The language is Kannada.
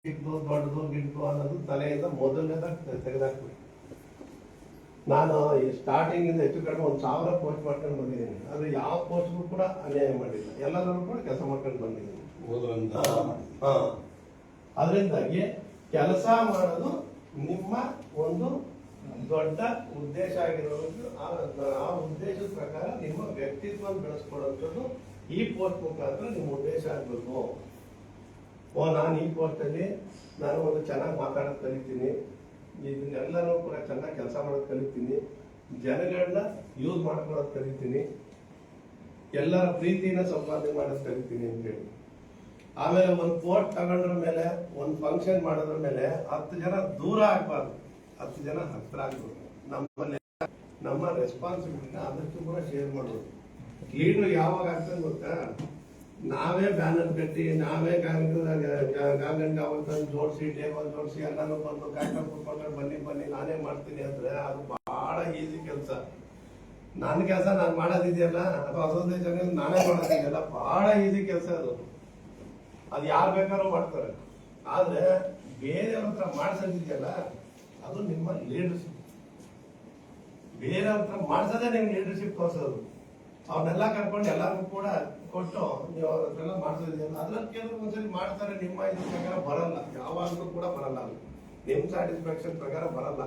ಚಿಕ್ಕದು ದೊಡ್ಡದು ಗಿಡ್ದು ಅನ್ನೋದು ತಲೆಯಿಂದ ಮೊದಲನೇದಾಗ ತೆಗೆದಾಕ್ಬೇಕು. ನಾನು ಈ ಸ್ಟಾರ್ಟಿಂಗ್ ಇಂದ ಹೆಚ್ಚು ಕಡಿಮೆ 1000 ಪೋಸ್ಟ್ ಮಾಡ್ಕೊಂಡು ಬಂದಿದ್ದೀನಿ. ಆದ್ರೆ ಯಾವ ಪೋಸ್ಟ್ಗೂ ಕೂಡ ಅನ್ಯಾಯ ಮಾಡಿಲ್ಲ, ಎಲ್ಲರೂ ಕೂಡ ಕೆಲಸ ಮಾಡ್ಕೊಂಡು ಬಂದಿದ್ದೀನಿ. ಅದರಿಂದಾಗಿ ಕೆಲಸ ಮಾಡೋದು ನಿಮ್ಮ ಒಂದು ದೊಡ್ಡ ಉದ್ದೇಶ ಆಗಿರೋದು. ಆ ಉದ್ದೇಶದ ಪ್ರಕಾರ ನಿಮ್ಮ ವ್ಯಕ್ತಿತ್ವ ಬೆಳೆಸ್ಕೊಳ್ಳೋದು ಈ ಪೋಸ್ಟ್ ಮುಖಾಂತರ ನಿಮ್ಮ ಉದ್ದೇಶ ಆಗ್ಬೇಕು. ನಾನು ಈ ಪೋಸ್ಟ್ ಅಲ್ಲಿ ನಾನು ಒಂದು ಚೆನ್ನಾಗಿ ಮಾತಾಡೋದು ಕಲಿತೀನಿ, ಇದನ್ನೆಲ್ಲರೂ ಕೂಡ ಚೆನ್ನಾಗಿ ಕೆಲಸ ಮಾಡೋದು ಕಲಿತೀನಿ, ಜನಗಳನ್ನ ಯೂಸ್ ಮಾಡ್ಕೊಳ್ಳೋದು ಕಲಿತೀನಿ, ಎಲ್ಲರ ಪ್ರೀತಿನ ಸಂಪಾದನೆ ಮಾಡೋದು ಕಲಿತೀನಿ ಅಂತೇಳಿ. ಆಮೇಲೆ ಒಂದು ಪೋಸ್ಟ್ ತಗೊಂಡ್ರ ಮೇಲೆ, ಒಂದು ಫಂಕ್ಷನ್ ಮಾಡೋದ್ರ ಮೇಲೆ 10 ಜನ ದೂರ ಆಗ್ಬಾರ್ದು, 10 ಜನ ಹತ್ರ ಆಗ್ಬೇಕು. ನಮ್ಮ ರೆಸ್ಪಾನ್ಸಿಬಿಲಿಟಿನ ಅದಕ್ಕೂ ಕೂಡ ಶೇರ್ ಮಾಡೋದು. ಲೀಡರ್ ಯಾವಾಗ ಆಗ್ತದೆ ಗೊತ್ತಾ? ನಾವೇ ಬ್ಯಾನರ್ ಕಟ್ಟಿ, ನಾವೇ ಗಾಂಗಂಡ ಜೋಡಿಸಿ, ಟೇಬಲ್ ಜೋಡಿಸಿ, ಎಲ್ಲಾನು ಬಂದು ಕಾಯ್ಕೊಂಡು ಕೂತ್ಕೊಂಡ್ರೆ ಬನ್ನಿ ನಾನೇ ಮಾಡ್ತೀನಿ ಅಂದ್ರೆ ಅದು ಬಹಳ ಈಸಿ ಕೆಲಸ. ನನ್ನ ಕೆಲಸ ನಾನು ಮಾಡೋದಿದೆಯಲ್ಲ, ಅಥವಾ ಅಸೋಸಿಯೇಷನ್ ನಾನೇ ಮಾಡೋದಿದೆಯಲ್ಲ, ಬಹಳ ಈಸಿ ಕೆಲಸ ಅದು. ಅದು ಯಾರು ಬೇಕಾದ್ರೂ ಮಾಡ್ತಾರೆ. ಆದ್ರೆ ಬೇರೆಯವ್ರ ಹತ್ರ ಮಾಡ್ಸೋದಿದೆಯಲ್ಲ, ಅದು ನಿಮ್ಮ ಲೀಡರ್ಶಿಪ್. ಬೇರೆಯವ್ರ ಹತ್ರ ಮಾಡ್ಸೋದೇ ನಿಮ್ಗೆ ಲೀಡರ್ಶಿಪ್ ತೋರಿಸೋದು. ಅವ್ರನ್ನೆಲ್ಲ ಕರ್ಕೊಂಡು ಎಲ್ಲರಿಗೂ ಕೂಡ ಕೊಟ್ಟು ನೀವು ಅವ್ರ ಹತ್ರ ಎಲ್ಲ ಮಾಡ್ಸೋದಿದೆಯಲ್ಲ, ಅದ್ರಲ್ಲಿ ಕೆಲವರು ಒಂದ್ಸರಿ ಮಾಡ್ತಾರೆ, ನಿಮ್ಮ ಇದ್ರ ಪ್ರಕಾರ ಬರಲ್ಲ, ಯಾವಾಗಲೂ ಕೂಡ ಬರಲ್ಲ, ನಿಮ್ ಸ್ಯಾಟಿಸ್ಫ್ಯಾಕ್ಷನ್ ಪ್ರಕಾರ ಬರಲ್ಲ.